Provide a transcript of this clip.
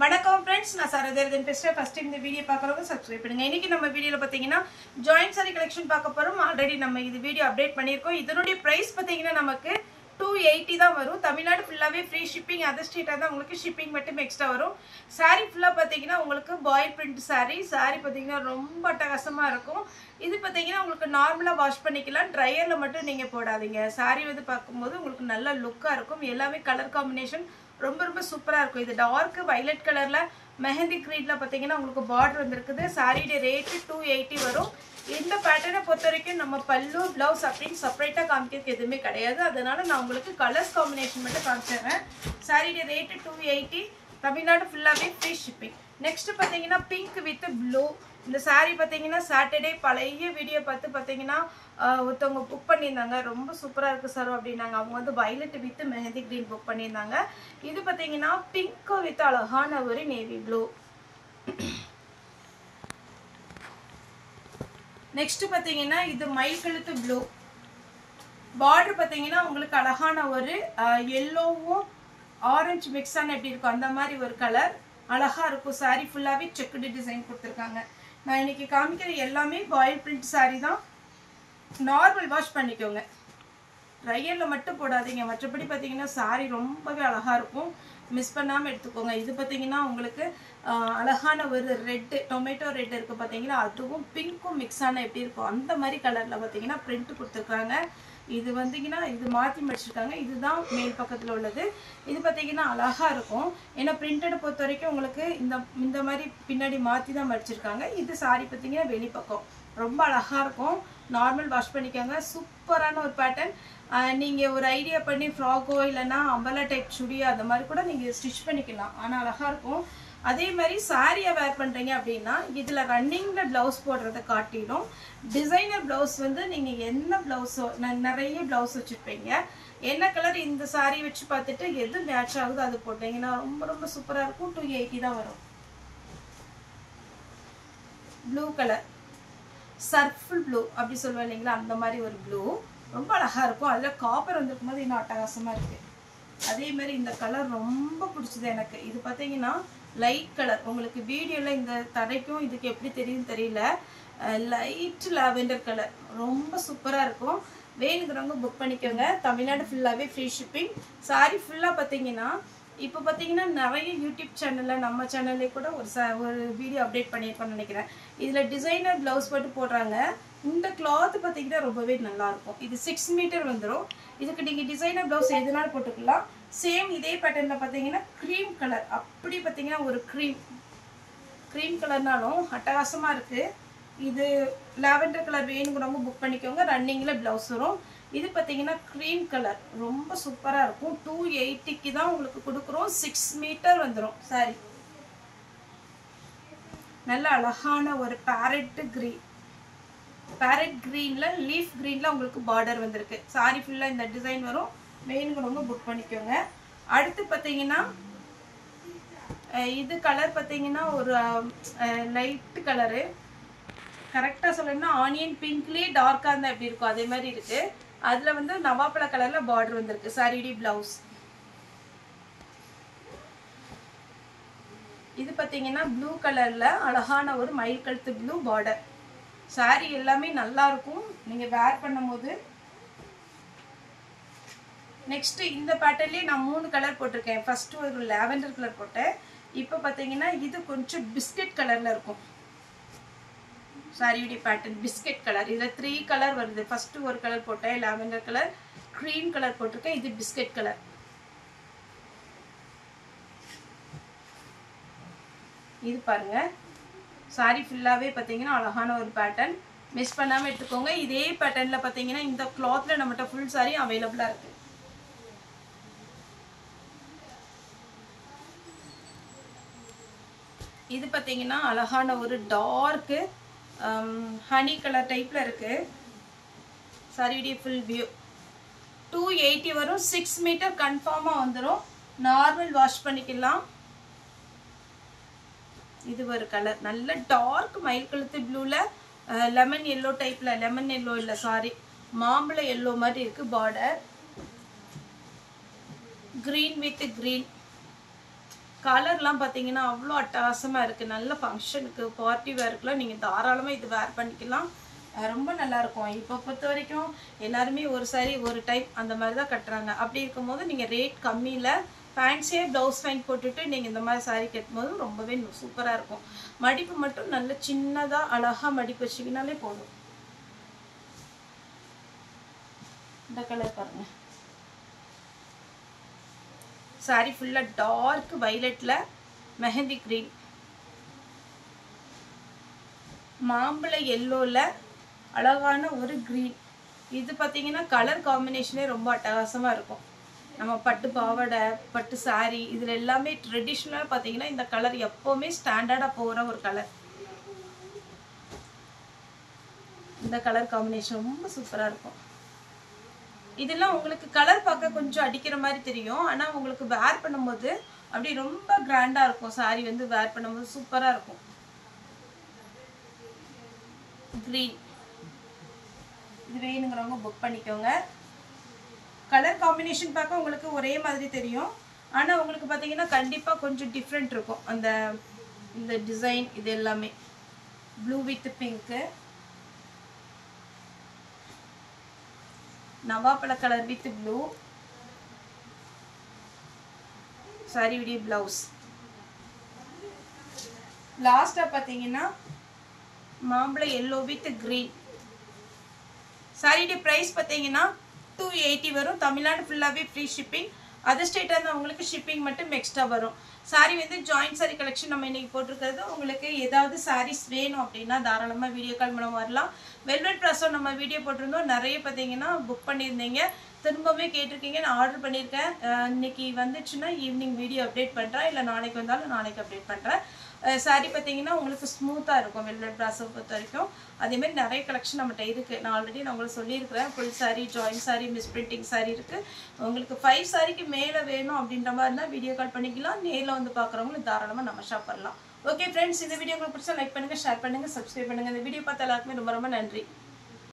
வணக்கம் फ्रेंड्स நான் சரதேர்தன் பேசுறேன் ஃபர்ஸ்ட் டைம் இந்த வீடியோ பார்க்கறவங்க சப்ஸ்கிரைப் பண்ணுங்க இன்னைக்கு நம்ம வீடியோல பாத்தீங்கன்னா ஜாயின்ட் saree கலெக்ஷன் பார்க்க போறோம் ஆல்ரெடி நம்ம இது வீடியோ அப்டேட் பண்ணிருக்கோம் இதனுடைய பிரைஸ் பாத்தீங்கன்னா நமக்கு 280 தான் வரும் தமிழ்நாடு ஃபுல்லாவே ஃப்ரீ ஷிப்பிங் அதர் ஸ்டேட்டா தான் உங்களுக்கு ஷிப்பிங் மட்டும் எக்ஸ்ட்ரா வரும் saree ஃபுல்லா பாத்தீங்கன்னா உங்களுக்கு பாயில் பிரிண்ட் saree பாத்தீங்கன்னா ரொம்ப அட்டகாசமா இருக்கும் இது பாத்தீங்கன்னா உங்களுக்கு நார்மலா வாஷ் பண்ணிக்கலாம் ட்ரையர்ல மட்டும் நீங்க போடாதீங்க saree வந்து பாக்கும்போது உங்களுக்கு நல்ல லுக்கா இருக்கும் எல்லாமே கலர் காம்பினேஷன் ரொம்ப சூப்பரா இருக்கும் இது டார்க் வயலட் கலர்ல மெஹந்தி கிரீன்ல பாத்தீங்கன்னா உங்களுக்கு பார்டர் வந்திருக்குது சாரியோட ரேட் 280 வரும் இந்த பேட்டர்னை பொறுத்தவரைக்கும் நம்ம பல்லு ப்ளவுஸ் அப்படினு செப்பரேட்டா காமிக்கிறதுக்கு எதுவுமே கிடையாது அதனால நான் உங்களுக்கு கலர்ஸ் காம்பினேஷன் மட்டும் காமிச்சறேன் சாரியோட ரேட் 280 தமிழ்நாடு ஃபுல்லாவே ஃப்ரீ ஷிப்பிங் நெக்ஸ்ட் பாத்தீங்கன்னா பிங்க் வித் ப்ளூ இந்த saree பாத்தீங்கன்னா சாட்டர்டே பழைய வீடியோ பார்த்து பாத்தீங்கன்னா ஒருத்தவங்க புக் பண்ணியிருந்தாங்க ரொம்ப சூப்பரா இருக்கு சார் அப்படின்னாங்க அவங்க வந்து violet with mehndi green book பண்ணியிருந்தாங்க இது பாத்தீங்கன்னா பிங்க் வித் அழகான ஒரு நேவி ப்ளூ நெக்ஸ்ட் பாத்தீங்கன்னா இது மயில் கழுத்து ப்ளூ பார்டர் பாத்தீங்கன்னா உங்களுக்கு அழகான ஒரு yellowவும் ஆரஞ்சு மிக்ஸ் ஆன எப்படி இருக்கும் அந்த மாதிரி ஒரு கலர் அழகா இருக்கும் saree ஃபுல்லாவே செக்குடு டிசைன் கொடுத்திருக்காங்க நான் இன்னைக்கு காமிக்கிற எல்லாமே பாயில் பிரிண்ட் saree தான் நார்மல் வாஷ் பண்ணிக்கோங்க ட்ரையர்ல மட்டும் போடாதீங்க மற்றபடி பாத்தீங்கன்னா saree ரொம்பவே அழகா இருக்கும் மிஸ் பண்ணாம எடுத்துக்கோங்க இது பாத்தீங்கன்னா உங்களுக்கு அழகான ஒரு ரெட் டொமேட்டோ ரெட் இருக்கு பாத்தீங்கன்னா அதுவும் பிங்க்கும் மிக்ஸ் ஆன எப்படி இருக்கும் அந்த மாதிரி கலர்ல பாத்தீங்கன்னா பிரிண்ட் கொடுத்திருக்காங்க இது வந்தீங்கன்னா இது மாத்தி மடிச்சிருக்காங்க இதுதான் மேல் பக்கத்துல உள்ளது இது பாத்தீங்கன்னா அழகா இருக்கும் ஏன்னா பிரிண்டட் பொறுத்த வரைக்கும் உங்களுக்கு இந்த மாதிரி பின்னாடி மாத்தி தான் மடிச்சிருக்காங்க இது saree பாத்தீங்கன்னா வெளி பக்கம் ரொம்ப அழகா இருக்கும் நார்மல் வாஷ் பண்ணிக்கோங்க சூப்பரான ஒரு பேட்டர்ன் நீங்க ஒரு ஐடியா பண்ணி ஃப்ராக்கோ இல்லனா அம்பலா டைப் சுடியா அந்த மாதிரி கூட நீங்க ஸ்டிட்ச் பண்ணிக்கலாம் ஆனா அழகா இருக்கும் அதே மாதிரி சாரியை வேர் பண்றீங்க அப்படின்னா இதுல ரன்னிங்ல ப்ளவுஸ் போடுறத காட்டிடும் டிசைனர் ப்ளவுஸ் வந்து நீங்க என்ன ப்ளவுஸ் நிறைய ப்ளவுஸ் வச்சிருப்பீங்க என்ன கலர் இந்த saree வச்சு பார்த்துட்டு எது மேட்ச் ஆகுதோ அது போட்டீங்கன்னா ரொம்ப சூப்பரா இருக்கும் 280 தான் வரும் ப்ளூ கலர் சர்ஃபுல் ப்ளூ அப்படி சொல்லுவேன் இல்லைங்களா அந்த மாதிரி ஒரு ப்ளூ ரொம்ப அழகா இருக்கும் அதுல காப்பர் வந்திருக்கும் போது இன்னும் அட்டகாசமா இருக்கு அதே மாதிரி இந்த கலர் ரொம்ப பிடிச்சது எனக்கு இது பாத்தீங்கன்னா லைட் கலர் உங்களுக்கு வீடியோல இந்த தடைக்கும் இதுக்கு எப்படி தெரியும் தெரியல லைட் லாவெண்டர் கலர் ரொம்ப சூப்பரா இருக்கும் வேணுங்கிறவங்க புக் பண்ணிக்கோங்க தமிழ்நாடு ஃபுல்லாவே ஃப்ரீ ஷிப்பிங் saree ஃபுல்லா பாத்தீங்கன்னா இப்போ பாத்தீங்கன்னா நிறைய யூடியூப் சேனல்ல நம்ம சேனல்லே கூட ஒரு வீடியோ அப்டேட் பண்ணிருக்கோம்னு நினைக்கிறேன் இதுல டிசைனர் ப்ளவுஸ் போட்டு போடுறாங்க இந்த கிளாத் பாத்தீங்கன்னா ரொம்பவே நல்லா இருக்கும் இது 6 மீட்டர் வந்துரும் இதுக்கு நீங்க டிசைனர் ப்ளவுஸ் எதுனால போட்டுக்கலாம் சேம் இதே பேட்டர்ன்ல பாத்தீங்கன்னா cream கலர் அப்படி பாத்தீங்கன்னா ஒரு cream கலர்னாலும் அட்டகாசமா இருக்கு இது லாவெண்டர் கலர் வேணும்ங்கறவங்க புக் பண்ணிக்கோங்க ரன்னிங்ல ப்ளவுஸ் வரும் இது பாத்தீங்கன்னா cream கலர் ரொம்ப சூப்பரா இருக்கும் 280 க்கு தான் உங்களுக்கு கொடுக்கிறோம் 6 மீட்டர் வந்துரும் saree நல்ல அழகான ஒரு parrot greenல leaf greenல உங்களுக்கு border வந்திருக்கு saree ஃபுல்லா இந்த டிசைன் வரும் வேணும்ங்கறவங்க புக் பண்ணிக்கோங்க அடுத்து பாத்தீங்கன்னா இது கலர் பாத்தீங்கன்னா ஒரு லைட் கலர் கரெக்ட்டா சொல்லணும்னா ஆனியன் பிங்க்லயே டார்க்கா இருந்தா எப்படி இருக்கும் அதே மாதிரி இருக்கு அதுல வந்து நவாப்பழ கலர்ல border வந்திருக்கு saree ப்ளவுஸ் இது பாத்தீங்கன்னா ப்ளூ கலர்ல அழகான ஒரு மயில் கழுத்து ப்ளூ border saree எல்லாமே நல்லா இருக்கும் நீங்க வேர் பண்ணும்போது நெக்ஸ்ட் இந்த பேட்டர்ன்லயே நான் 3 கலர் போட்டுருக்கேன் ஃபர்ஸ்ட் ஒரு லாவெண்டர் கலர் போட்டேன் இப்போ பாத்தீங்கன்னா இது கொஞ்சம் பிஸ்கட் கலர்ல இருக்கும் சாரியோட பேட்டர்ன் பிஸ்கட் கலர் இதுல 3 கலர் வருது ஃபர்ஸ்ட் ஒரு கலர் போட்டேன் லாவெண்டர் கலர் cream கலர் போட்டுருக்கேன் இது பிஸ்கட் கலர் இது பாருங்க saree ஃபுல்லாவே பாத்தீங்கன்னா அழகான ஒரு பேட்டர்ன் மிஸ் பண்ணாம எடுத்துக்கோங்க இதே பேட்டர்ன்ல பாத்தீங்கன்னா இந்த கிளாத்ல நம்மட்ட full saree அவேலபிளா இருக்கு இது பாத்தீங்கன்னா அழகான ஒரு டார்க் ஹனி கலர் டைப்ல இருக்கு saree full view 280 வரும் 6 மீட்டர் கன்ஃபார்மா வந்துரும் நார்மல் வாஷ் பண்ணிக்கலாம் இது ஒரு கலர் நல்ல டார்க் மயில் கழுத்து ப்ளூல லெமன் yellow டைப்ல லெமன் yellow இல்ல சாரி மாம்பழ yellow மாதிரி இருக்கு border green with green கலர்லாம் பார்த்தீங்கன்னா அவ்வளோ அட்டகாசமாக இருக்குது. நல்ல ஃபங்க்ஷனுக்கு பார்ட்டி வேர்க்குலாம் நீங்கள் தாராளமாக இது வேர் பண்ணிக்கலாம். ரொம்ப நல்லாயிருக்கும். இப்போ பொறுத்த வரைக்கும் எல்லாருமே ஒரு சாரி ஒரு டைப் அந்த மாதிரி தான் கட்டுறாங்க. அப்படி இருக்கும்போது நீங்கள் ரேட் கம்மியில் ஃபேன்சியாக ப்ளவுஸ் வாங்கி போட்டுட்டு நீங்கள் இந்த மாதிரி சாரீ கட்டும்போது ரொம்பவே சூப்பராக இருக்கும். மடிப்பு மட்டும் நல்ல சின்னதாக அழகாக மடிப்பு வச்சிங்கனாலே போதும். இந்த கலர் பாருங்கள். சாரி ஃபுல்லாக டார்க் வைலட்டில் மெஹந்தி க்ரீன், மாம்பழ எல்லோவில் அழகான ஒரு க்ரீன். இது பார்த்தீங்கன்னா கலர் காம்பினேஷனே ரொம்ப அட்டகாசமாக இருக்கும். நம்ம பட்டு பாவாடை, பட்டு சாரி இதில் எல்லாமே ட்ரெடிஷ்னலாக பார்த்தீங்கன்னா இந்த கலர் எப்போவுமே ஸ்டாண்டர்டாக போகிற ஒரு கலர். இந்த கலர் காம்பினேஷன் ரொம்ப சூப்பராக இருக்கும். இதெல்லாம் உங்களுக்கு கலர் பார்க்க கொஞ்சம் அடிக்கிற மாதிரி தெரியும். ஆனால் உங்களுக்கு வேர் பண்ணும்போது அப்படி ரொம்ப கிராண்டாக இருக்கும். சாரி வந்து வேர் பண்ணும்போது சூப்பராக இருக்கும். க்ரீன் இது வேணுங்கிறவங்க புக் பண்ணிக்கோங்க. கலர் காம்பினேஷன் பார்க்க உங்களுக்கு ஒரே மாதிரி தெரியும். ஆனால் உங்களுக்கு பார்த்தீங்கன்னா கண்டிப்பாக கொஞ்சம் டிஃப்ரெண்ட் இருக்கும். இந்த டிசைன் இது எல்லாமே ப்ளூ வித் பிங்க்கு, நவாப்பழ கலர் வித் ப்ளூ, சாரி விடிய பிளவுஸ். லாஸ்ட்டாக பார்த்தீங்கன்னா மாம்பழ எல்லோ வித் க்ரீன். சாரியுடைய ப்ரைஸ் பார்த்தீங்கன்னா 280 வரும். தமிழ்நாடு ஃபுல்லாகவே ஃப்ரீ ஷிப்பிங். அதர் ஸ்டேட்டாக இருந்தால் உங்களுக்கு ஷிப்பிங் மட்டும் எக்ஸ்ட்ரா வரும். சாரி வந்து ஜாயின்ட் சாரி கலெக்ஷன் நம்ம இன்றைக்கி போட்டிருக்கிறது. உங்களுக்கு ஏதாவது சாரீஸ் வேணும் அப்படின்னா தாராளமாக வீடியோ கால் மூலம் வரலாம். வெல்வெட் ப்ராஸோ நம்ம வீடியோ போட்டிருந்தோம். நிறைய பார்த்தீங்கன்னா புக் பண்ணியிருந்தீங்க, திரும்பவே கேட்டிருக்கீங்க. நான் ஆர்டர் பண்ணியிருக்கேன். இன்றைக்கி வந்துச்சுன்னா ஈவினிங் வீடியோ அப்டேட் பண்ணுறேன், இல்லை நாளைக்கு வந்தாலும் நாளைக்கு அப்டேட் பண்ணுறேன். சாரி பார்த்தீங்கன்னா உங்களுக்கு ஸ்மூத்தாக இருக்கும் வெல்வெட் ப்ராஸோ பொறுத்த வரைக்கும். அதேமாதிரி நிறைய கலெக்ஷன் நம்மகிட்ட இருக்குது. நான் ஆல்ரெடி நான் உங்களுக்கு சொல்லியிருக்கிறேன். Full sari, joint sari, misprinting sari இருக்குது. உங்களுக்கு 5 சாரிக்கு மேலே வேணும் அப்படின்ற மாதிரி இருந்தால் வீடியோ கால் பண்ணிக்கலாம். நேரில் வந்து பார்க்குறவங்களும் தாராளமாக நம்ம ஷாப் பண்ணலாம். ஓகே ஃப்ரெண்ட்ஸ், இந்த வீடியோ உங்களுக்கு பிடிச்சா லைக் பண்ணுங்கள், ஷேர் பண்ணுங்கள், சப்ஸ்கிரைப் பண்ணுங்கள். இந்த வீடியோ பார்த்த எல்லாருக்குமே ரொம்ப ரொம்ப நன்றி.